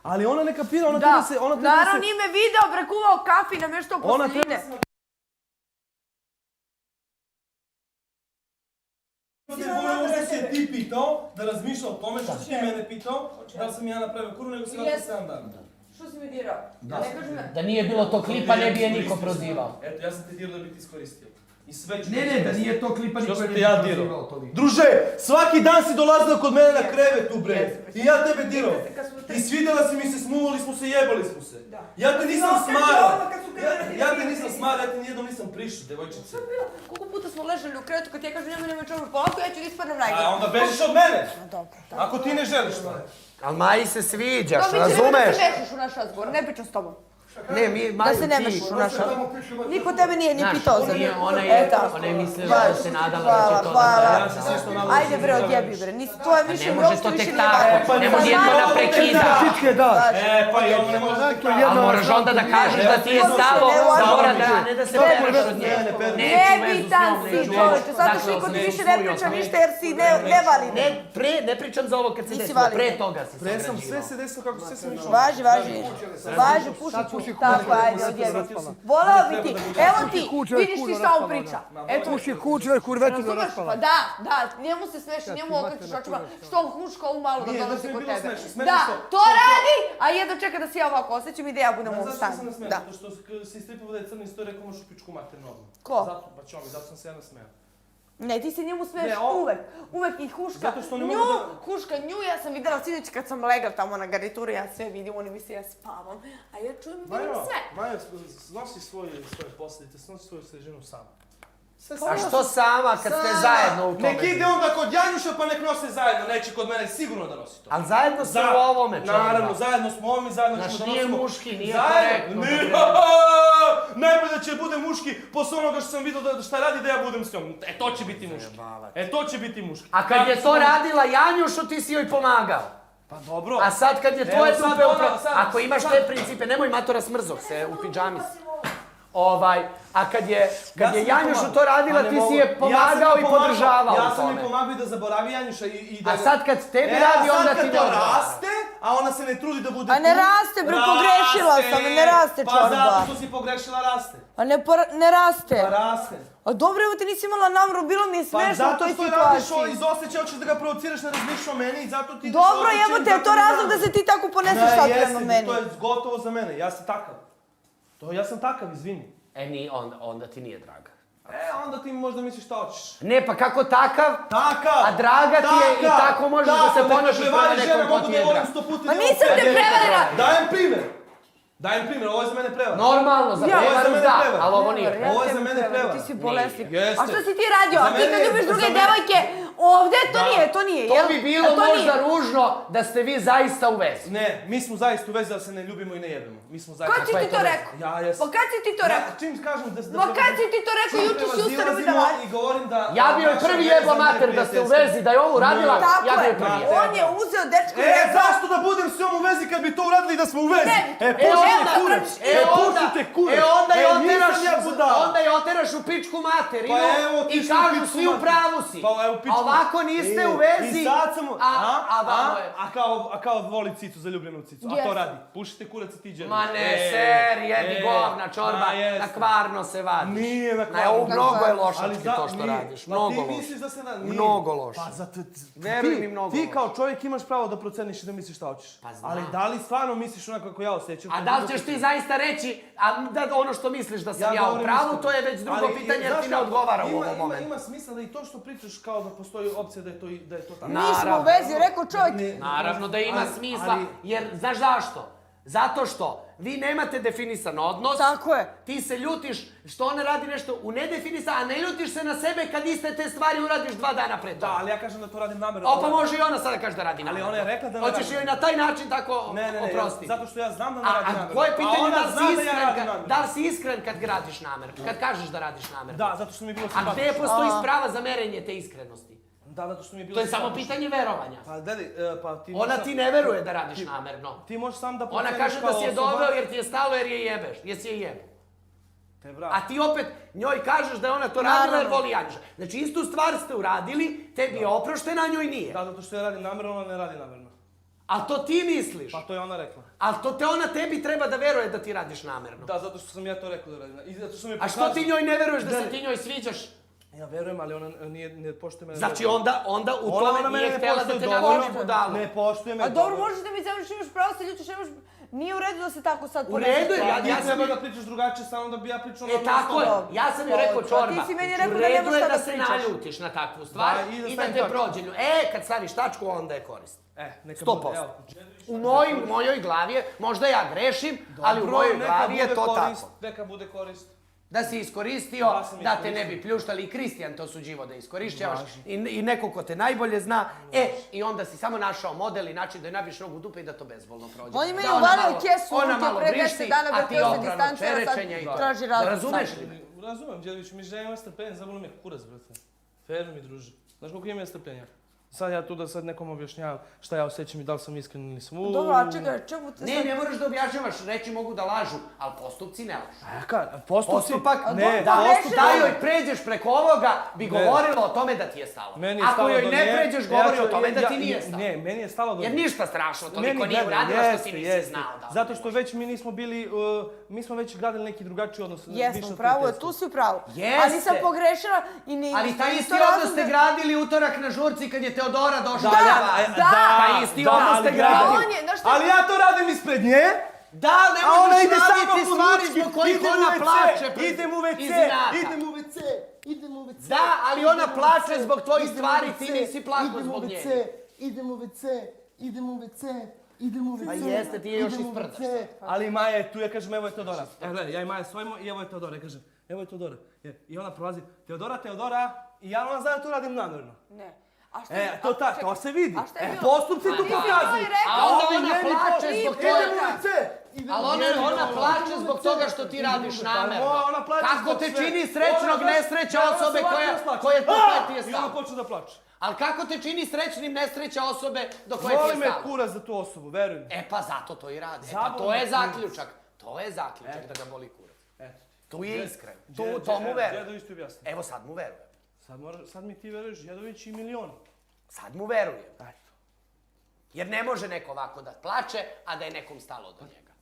Ali ona ne kapira, ona treba se... Naravno, nije me video, prekuvao kafi, nameštao posteljine. Možda si je ti pitao da razmišlja o tome što si ti mene pitao, da li sam ja napravio kuru, nego si vratio 7 dana. Što si mi dirao? Da nije bilo to klipa, ne bi je niko prozivao. Eto, ja sam te dirao da bi ti iskoristio. Ne, da nije to klipa, niko je ne bi prozivao toliko. Druže, svaki dan si dolazila kod mene na krevetu, bre. I ja tebe dirao. I svidjela si mi se, smuvali smo se, jebali smo se. Ja te nisam smarao. Ja te nisam smarao, ja te nijednom nisam prišao, devojčice. Koliko puta smo ležali u krevetu kad ja kažem njemu nemoj čovjek polako, ja ću da ispadnem najgore. A onda bežiš od mene. Dobro. Ako ti ne želiš to. Ali Maji se sviđaš, Domiće, nemoj da razumeš? se mešiš u naš razgovor, ne pričam s tobom. Ne, mi, Da se ne Maju, mešiš ti. u naš razgovor. Niko tebe nije ni pitao za nju. Ona je mislila da se nadala da će to Hvala. da... Ajde bre, odjebi bre, to je više Ne mi može uopšte to više tek nije važno. tako, ne može jedno da prekida. Čitke daš. Pa i ono ne može tek tako. A moraš onda da kažeš da ti je stalo da mora da, ne da se pereš od nje. Nebitan si čovječe, zato što niko ti više ne priča ništa jer si nevalidan. Ne pričam za ovo kad se Nisi desilo, validan. pre toga si Pre sam sagrađivao. sve se desilo kako sve sam išao. Važi, puši, tako, ajde, odjebi. Volao bi ti, evo ti, vidiš ti šta on priča. Puši kućver, kurvetu da raspala. Pa da, njemu se smeši, njemu okrećeš očima, što on huška ovu malu da dolazi kod tebe. Da, to radi, a jedno čeka da se ja ovako osjećam i da ja budem u Zašto stanju. sam nasmeo? Da. Zato što si istripao da je crni isto rekao možeš u pičku mater normalno. Ko? Zato, pa čomi, zato sam se ja nasmeo. Ne, ti se njemu smiješ uvek i huška. Zato što ne nju, mogu da... huška nju, ja sam vidjela sinoć kad sam legla tamo na garnituru, ja sve vidim, oni misle ja spavam, a ja čujem i vidim sve. Majo, snosi svoje posljedice, snosi svoju svežinu sama. A što sama kad ste zajedno u tome? Nek ide onda kod Janjuša pa nek nose zajedno, neće kod mene sigurno da nosi to. Ali zajedno ste u ovome čovjek. Naravno, zajedno smo u ovome, zajedno ćemo da Znaš, nosimo. nije muški, nije Zajedno, korektno. najbolje da će bude muški, posle onoga što sam vidio šta radi da ja budem s njom. E, to će biti muški. E, to će biti muški. A kad je to radila Janjušu, ti si joj pomagao. Pa dobro. A sad kad je Evo, tvoje sad tupe ona, upravo, sad- ako imaš te principe, nemoj matora smrzog se u pidžami. A kad je Janjušu to radila, ti si je pomagao i podržavao Ja u sam tome. je pomagao i da zaboravi Janjuša i da... A sad kad tebi radi, onda ti ne A sad kad to odgovara. raste, a ona se ne trudi da bude... A ne raste, bre, pogrešila sam, ne raste čorba. Pa zato što si pogrešila, raste. A ne raste. Pa raste. A dobro, evo ti nisi imala namru, bilo mi je Pa smešno u zato toj što radiš situaciji. iz osjećaja, hoćeš da ga provociraš, ne razmišljaš o meni i zato ti... Dobro, evo te, je to razlog da se ti tako poneseš sad prema meni. To je gotovo za mene, ja sam takav. Ja sam takav, izvini. Onda ti nije draga. Onda ti možda misliš šta hoćeš. Ne, pa kako takav? Takav! A draga ti je i tako možeš da se ponašaš prema nekom ko ti je drag. Ma nisam te prevarila! Dajem primjer, ovo je za mene prevara. Normalno, za prevaru da, ali ovo nije. Ovo je za mene prevara. Ti si bolesnik. Jeste. A što si ti radio? Za A ti mene kad je- ljubiš druge za mene- devojke, ovdje to nije, jel? To bi bilo A to nije. možda ružno da ste vi zaista u vezi. Ne, mi smo zaista u vezi da se ne ljubimo i ne jebimo. Mi smo zaista... Kad si ti to rekao? Ja jesam. Pa kad si ti to rekao? Čim kažem da... Ma kad si ti to rekao? čim Juče si ustane mi da prevazilazimo radi. i govorim da... Ja bi joj prvi jebla mater da ste u vezi, da je ovo uradila, Tako ja bi je, joj prvi. on je uzeo dečku i E, rekao... zašto da budem s njom u vezi kad bi to uradili da smo u vezi? Ne, Pušite onda- kurac! e, Kurac! onda je oteraš, nisam ja budala. onda je oteraš u pičku materinu Pa evo, ti i si u kažu pičku svi u materinu. pravu si. Pa evo, pičku A ovako niste u vezi, I sad sam... a vamo je. A kao voli cicu, zaljubljenu cicu. A to Jeste. radi. Pušite kurac i ti dželi. Ma ne, ser, jedi govna, čorba, na kvarno se vadiš. Nije na kvarno. Mnogo je Ali lošački to što nije. radiš, Pa mnogo ti loše. misliš da se... Mnogo loše. Pa zato... Veruj mi, mnogo Ti loše. kao čovjek imaš pravo da proceniš i da misliš šta hoćeš. Pa znam. Ali da li stvarno misliš onako kako ja osjećam? A da li ćeš ti zaista reći, da ono što misliš da sam ja u govorim pravu, iskreno. to je već drugo Ali, pitanje jer znaš ti ne šta, odgovara u ovom momentu. Ima smisla da i to što pričaš kao da postoji opcija da je to tako. Nismo u vezi, rekao čovjek. Naravno da ima smisla, jer znaš zašto? Zato što vi nemate definisan odnos. Tako je. Ti se ljutiš što ona radi nešto u nedefinisan, a ne ljutiš se na sebe kad iste te stvari uradiš 2 dana pred Da, toga. ali ja kažem da to radim namjerno. O, pa može i ona sada kaže da radi namjerno. ona je rekla da ne Hoćeš radi. joj na taj način tako Ne, oprostiti? zato što ja znam da ne radi namjerno. A koje pitanje ona da li zna si da ja iskren, radim namjerno. da li si iskren kad radiš namjerno? Kad kažeš da radiš namjerno? Da, zato što mi je bilo A simpatično. gdje postoji sprava za merenje te iskrenosti? Da, zato što mi je bilo To je samo simpatično. pitanje verovanja. Pa, Dedi, pa ti... Ona ti ne veruje da radiš namjerno. Ti možeš sam da Ona proceniš kaže da kao si je osoba. doveo jer ti je stalo jer je jebeš, jer si je jebe. Te brat. A ti opet njoj kažeš da je ona to radila jer voli Janjuša. Znači istu stvar ste uradili, tebi je oproštena, a njoj nije. Da, zato što ja radim namjerno, ona ne radi namjerno. Ali to ti misliš. Pa to je ona rekla. Ali to te ona tebi treba da veruje da ti radiš namerno. Da, zato što sam ja to rekao da radim. I zato što sam je A što ti njoj ne veruješ da se ti njoj sviđaš? Ja verujem, ali ona ne poštuje mene. Znači onda u tome nije htjela da te napravi budalu. Ne poštuje me. A dobro, možeš da mi zemljiš, imaš pravo se ljutiš, nemaš... Nije u redu da se tako sad U redu je, Ja treba da pričaš drugačije, samo da bi ja pričao na tako je, ja sam joj rekao Čorba, Ti si meni rekao u da redu nemaš je šta da da se pričaš. naljutiš na takvu stvar i da te prođe. Kad staviš tačku, onda je korist. Neka 100%. bude, evo. U mojoj glavi je, možda ja grešim, ali u mojoj glavi je to tako. Neka bude korist. Da si iskoristio, da te ne bi pljuštali, i Kristijan to suđivo da iskorišćavaš i neko ko te najbolje zna, i onda si samo našao model i način da je nabiš nogu u dupe i da to bezbolno prođe. On je meni uvalio kesu, ona on ti je malo pre vrišti, 10 dana a ti vrtio se oprano distancija, sad čerečenja i to. traži razlog. Razumeš li me? Razumem, Đedović, mi želim strpljenje, zaboli me kurac, brate. Fair mi druži. Znaš koliko imam strpljenja? Sad ja tu da sad nekom objašnjavam šta ja osjećam i da li sam iskren ili sam Dobro, a čekaj, čemu te sad... Ne moraš da objašnjavaš, reći mogu da lažu, ali postupci ne lažu. Postupak? Ne, da joj pređeš preko ovoga bi govorilo o tome da ti je stalo. Ako joj ne pređeš, govori o tome da ti nije stalo. Ne, meni je stalo do... Jer ništa strašno, toliko nije uradila što ti nisi znao da... Zato što već mi nismo bili, mi smo već gradili neki drugačiji odnos. Jesmo, pravo je, tu si u pravu. Jeste. Ali sam pogrešila i ne... Ali taj isti odnos ste gradili utorak na žurci kad je Teodora došla. Da, taj isti odnos ste gradili. Ali ja to radim ispred nje. Da, ne možeš raditi stvari zbog kojih ona plače. Idem u WC, idem u WC. Da, ali ona plače zbog tvojih stvari, ti nisi plakao zbog nje. Idem u WC. Pa jeste, ti je još isprdaš. Ali Maja je tu, ja kažem, evo je Teodora. Evo gledaj, ja i Maja svojimo i evo je Teodora, ja kažem, evo je Teodora. I ona prolazi, Teodora, i ja ona zna da to radim namjerno. Ne. A šta je... To se vidi. A šta je bilo? Postupci tu pokazuju. A onda ona plače zbog toga. Ali ona plače zbog toga što ti radiš namerno. Kako te čini srećnog nesreća osobe koja ti je I ona stalo? počne da plače. Ali kako te čini srećnim nesreća osobe do koje ti Voli je me stalo? kurac za tu osobu, verujem. Pa zato to i radi. Pa to je zaključak. To je zaključak da ga boli kurac. Tu je iskren. To mu veruje. Đedović ti objasni. Evo sad mu veruje. Sad mi ti veruješ, Đedović i milion. Sad mu veruje. Jer ne može neko ovako da plače, a da je nekom stalo do njega.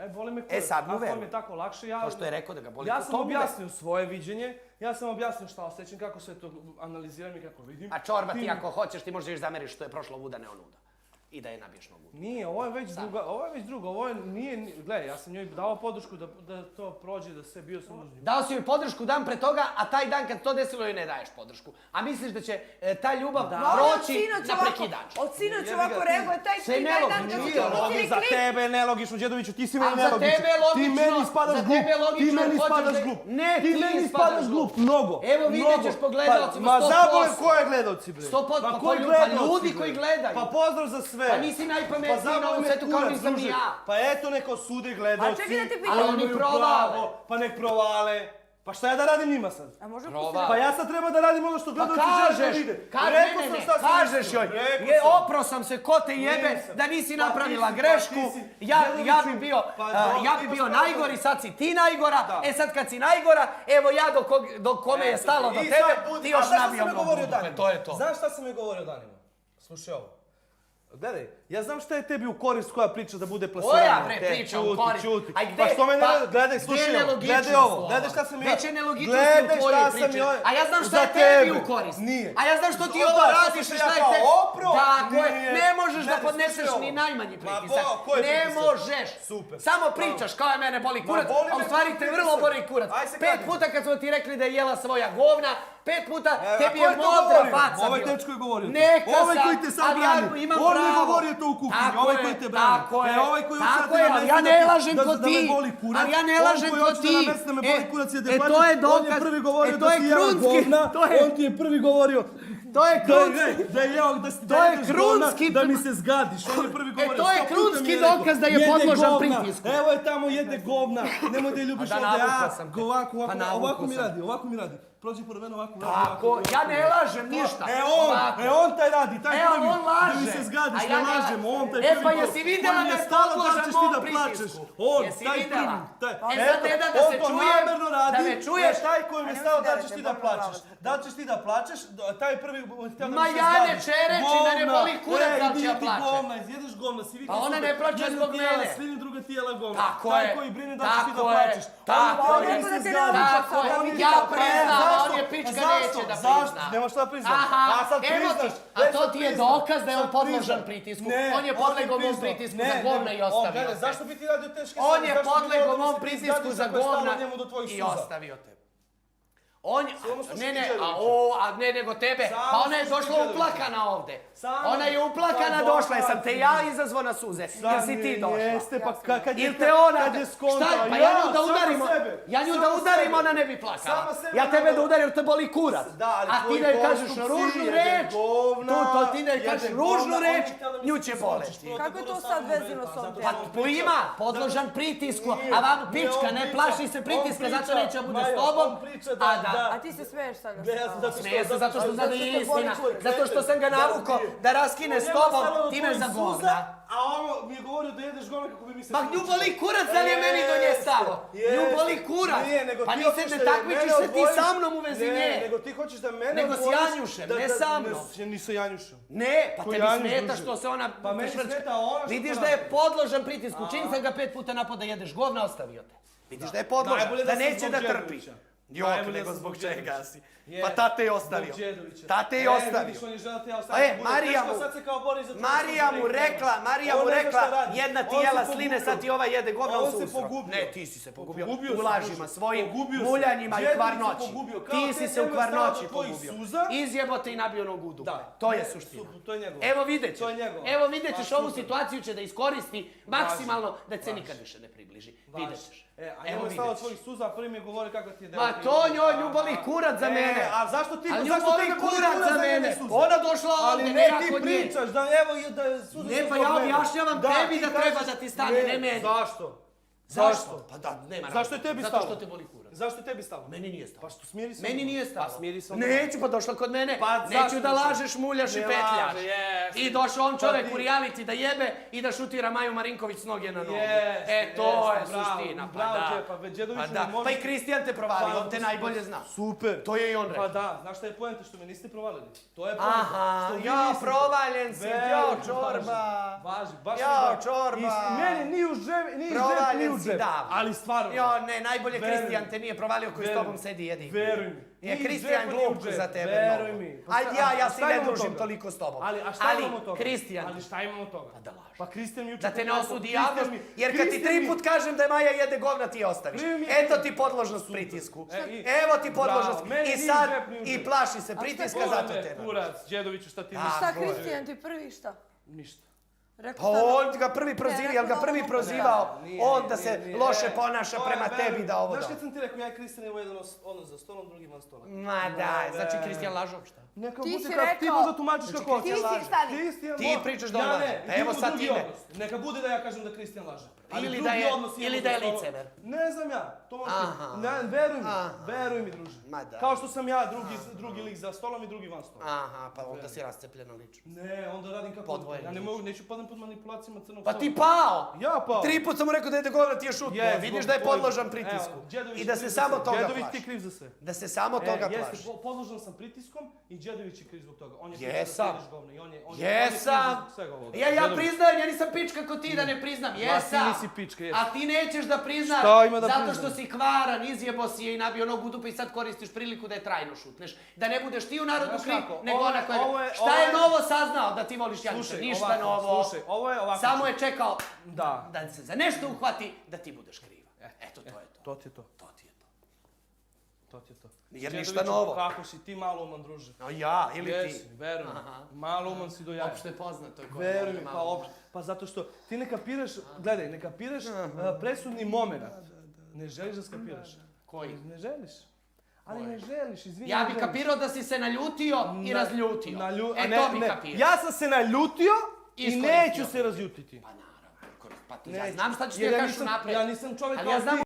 Boli me kurac. sad mu Ako veruje. mi je tako lakše, Kao što je rekao da ga boli ja kurac, sam to mu veruje. objasnio svoje viđenje, ja sam objasnio šta osjećam, kako sve to analiziram i kako vidim. A Čorba, ti ako hoćeš, ti možeš zameriš što je prošlo luda, ne onuda. I da je nabiješ nogu. Nije, ovo je već drugo, ovo je, nije, gledaj, ja sam njoj dao podršku da to prođe, da sve bio sam uz nju. Dao si joj podršku dan pre toga, a taj dan kad to desilo joj ne daješ podršku. A misliš da će ta ljubav proći na prekidač. Od sinoć ovako reaguje, taj Sve dan kad su Nije pustili za klip. tebe je nelogično, Đedoviću, ti si meni A za nelogičan. tebe je Ti logično, meni spadaš za glup, tebe je logično, ti meni hoćeš spadaš da- glup. Ne, ti ti meni spadaš spadaš glup. glup, mnogo. Evo vidjet ćeš po gledalcima, Ma 100%. zabole koje gledalci, bre. 100%, pa koji ljudi, gledalci, ljudi bre? koji gledaju. Pa pozdrav za sve. Pa nisi najpametniji na ovom svetu kao nisam ni ja. Pa eto neko sude gledalci. A čekaj da te pitam. Ali oni imaju provale. pravo, pa nek provale. Pa šta ja da radim njima sad? A može Provale. pustiti? Pa ja sad treba da radim ono što Pa gledalci žele da vide. Rekao sam šta sam kažeš mislio. joj, Rekao sam. opro sam se ko te jebe Nisam. da nisi Pa napravila ti si, grešku, pa ti si. ja bi bio, Pa ja bi bio najgori, sad si ti najgora, sad kad si najgora, evo ja do kome je stalo do tebe, ti još nabijam nogu u dupe, to je to. Znaš šta sam mi govorio danima? Slušaj ovo. Gledaj, ja znam šta je tebi u korist koja priča da bude plasirana. Koja bre priča u korist? Čuti. Aj gde? Pa što me ne... Pa, Gledaj, gde slušaj je ovo. nelogičnost Gledaj ovo. ova? Gledaj šta sam ja... Veće nelogičnosti u tvojoj priči. A ja znam šta je tebi u korist. Nije. A ja znam što ti ovo radiš i šta je tebi. Tako je, ne možeš da podneseš ni najmanji pritisak. Ne možeš. Super. Samo pričaš kao je mene boli kurac, boli a u me stvari te pritisak. vrlo boli kurac. Aj se 5 kladimo. puta kad smo ti rekli da je jela svoja govna, 5 puta tebi je ko je to modra govorio? faca Ovaj bila. dečko je govorio to. Neka Ovaj koji te sad ali ja brani. imam On je pravo. govorio to u kuhinji, Tako ovaj je, koji te brani. tako je, Ovaj koji hoće tako da je, te ali ja namesti ne da- lažem da- ko da me ti. boli kurac. Ali ja ne On lažem koji ko hoće da ti. namesti da me boli kurac i da te to plaće. je dokaz. On je prvi govorio to da je si jela krunski, govna. to je- On ti je prvi govorio To je krunski. da je jeo, da To je jedeš govna, krunski- da mi se zgadiš. On je prvi govorio. to je 100 puta krunski mi je rekao, dokaz da je jede podložan govna. pritisku. Evo je tamo jede govna. Nemoj da je ljubiš A da, ovdje. navukao sam te. Ovako, Pa navukao ovako mi sam. radi, ovako mi radi. prođi pored mene ovako. Tako, ja ne lažem ništa. On taj radi, taj prvi. On laže. Da mi se zgadiš, ne lažemo, on taj E prvi. pa jesi vidjela da je podložan mom pritisku? Jesi vidjela? E sad ne da se čujem, da me čuješ. Taj koji mi stao da ćeš ti da plačeš. Da ćeš ti da plačeš, taj prvi htio da mi se Ma zgadiš. ja ne čereći, mene boli kurac da će ja plače. Govna, izjedeš govna, si vi Pa ona ne plače zbog mene. Slini druga tijela govna. Tako taj je. koji brine da ćeš ti da Tako je. plačeš. Tako On je. mi se zgadi. Tako je. Ja priznam, a on je pička neće da prizna. Zašto? Nemaš šta priznam. Aha, A sad evo ti, priznaš. a to ti je dokaz da je on podložan pritisku. On je podlegao mom pritisku za govna i ostavio te. Zašto bi ti radio teške stvari? On je podlegao mom pritisku za govna i ostavio te. On, ne nego tebe, pa ona je došla uplakana ovde. Ona je uplakana došla, jesam te ja izazvao na suze, jer si ti došla. Jeste, pa kad je Šta, pa ja nju da udarim, ona ne bi plakala. Ja tebe da udarim, te boli kurac. A ti da joj kažeš ružnu reč, ti da joj kažeš ružnu reč, nju će bolesti. Kako je to sad vezano s ovom Pa temom? ima, podložan pritisku, a vam pička, ne plaši se pritiska, zato neće da bude s tobom. A ti se smeješ sada? Smeje se zato što zna da je istina, zato što sam ga navukao da raskine s tobom, ti me za govna. A ovo mi je govorio da jedeš govna kako bi mi se... Ma nju boli kurac, da li je meni do nje stalo? Nju boli kurac. Pa nisi se takmičiš se ti sa mnom u vezi nje. Nego ti hoćeš da mene... Nego s Janjušem, ne sa mnom. Nisam Janjušem. Ne, pa tebi smeta što se ona... Pa meni smeta ona što... Vidiš da je podložan pritisku, čim sam ga 5 puta napao da jedeš govna, ostavio te. Vidiš da je podložan, da neće da trpi. Jok, nego zbog čega si. Pa tate je ostavio. Tate je ostavio. Marija mu rekla, jedna ti jela sline, sad ti ova jede govna u susro. Ne, ti si se pogubio u lažima svojim, muljanjima i kvarnoći. Ti si se u kvarnoći pogubio. Izjebote i nabio nogu u dupe. To je suština. Evo vidjet ćeš. Evo vidjet ćeš, ovu situaciju će da iskoristi maksimalno da se nikad više ne približi. Vidjet ćeš. A njemu je stalo tvojih suza, prvi mi je govori kako ti je deo. Ma to nju boli kurac za mene. A zašto ti... Ali nju boli kurac za mene. Ona došla ovdje, ne ja kod nje. Ali ne ti pričaš, da evo da suza... Ne, pa ja objašnjavam tebi da treba da ti stane, ne meni. Zašto? Zašto? Pa da, nema razloga. Zašto je tebi stalo? Zato što te boli kurac. Zašto je tebi stalo? Meni nije stalo. Pa što smiri se? Meni nije stalo. Pa smiri se. Neću, pa došla kod mene. Pa neću da lažeš, muljaš i petljaš. Yes. I došao on čovjek u reality da jebe i da šutira Maju Marinković s noge na nogu. To je suština. Pa da. Pa i Kristijan te provalio, on te najbolje zna. Super. To je i on rekao. Pa da, znaš šta je poenta što me niste provalili? To je poenta. Aha, ja provaljen si, jao čorba. Važi, baš jao čorba. Meni ni u džep, ni u džep. Ali stvarno. Jo, ne, najbolje Kristijan te nije provalio koji s tobom sedi jedi. Veruj mi. Je Kristijan glup za tebe. Veruj mi. Ajde ja se ne družim toliko s tobom. Ali šta imamo od toga? Kristijan. Ali šta imamo od toga? Pa da lažeš. Pa Kristijan mi juče... Da te ne osudi javnost, jer kad ti 3 put kažem da Maja jede govna ti je ostaviš. Eto ti podložnost pritisku. Evo ti podložnost. I sad, i plaši se pritiska, zato te ne. Kurac, Đedoviću, šta ti misliš? Šta Kristijan ti prvi šta? Ništa. Pa on ga prvi prozivao, jel ga prvi prozivao on da se loše ponaša prema tebi da ovo Znaš kad sam ti rekao, ja i Kristijan evo jedan ono za stolom, drugi van stola. Ma daj, znači Kristijan lažov šta? Ti si rekao... Ti možda tumačiš kako hoćeš. Ti si, stani. Ti pričaš da on laže. Pa evo sad ti ne. Neka bude da ja kažem da Kristijan laže. Ili da je licemer. Ne znam ja, to može biti. Veruj mi druže. Kao što sam ja drugi lik za stolom i drugi van stola. Aha, pa onda si rascepljeno lično. Ne, onda radim kako... Podvojeno. Ja ne mogu, neću padam pod manipulacijama crnog Pa stola. ti pao! Ja pao! 3 put sam mu rekao da jede govna ti je šutno. Vidiš da je podložan pritisku. I da se samo toga plaši. Đedović ti je kriv za sve. Da se samo toga plaši. Jeste, podložan sam pritiskom i Đedović je kriv zbog toga. On je kriv Jesam. za jedeš govna i on je kriv Jesam. za svega ovoga. Ja priznajem, ja nisam pička ko ti da ne priznam. Jesam. ti nisi pička, jesam. A ti nećeš da priznaš Šta ima da zato priznam? što si kvaran, izjebo si je i nabio nogu u dupe i sad koristiš priliku da je trajno šutneš. Da ne budeš ti u narodu kriv, nego ona koja... Šta je novo saznao da ti voliš Janjuša? Ništa novo. Slušaj, ovo je ovako. Samo je čekao Da. da se za nešto uhvati da ti budeš kriva. Eto, to je to. To ti je to. To ti je to. To ti je to. Jer ništa Đedoviću, novo. Kako si ti malo uman, druže. A ja, ili ti? Jesi, veruj mi. Malo uman si do jaja. Opšte je poznato. Veruj mi, pa opšte. Pa zato što ti ne kapiraš, gledaj, ne kapiraš presudni moment. Ne želiš da skapiraš. Koji? Ne želiš. Ali ne želiš, izvini. Ja bi kapirao da si se naljutio i razljutio. To bi kapirao. Ja sam se naljutio i neću se razljutiti. Pa naravno. Pa ti, ja znam šta ću ti Jer da kažeš napred. Ja nisam čovjek ali kao ja znam ti.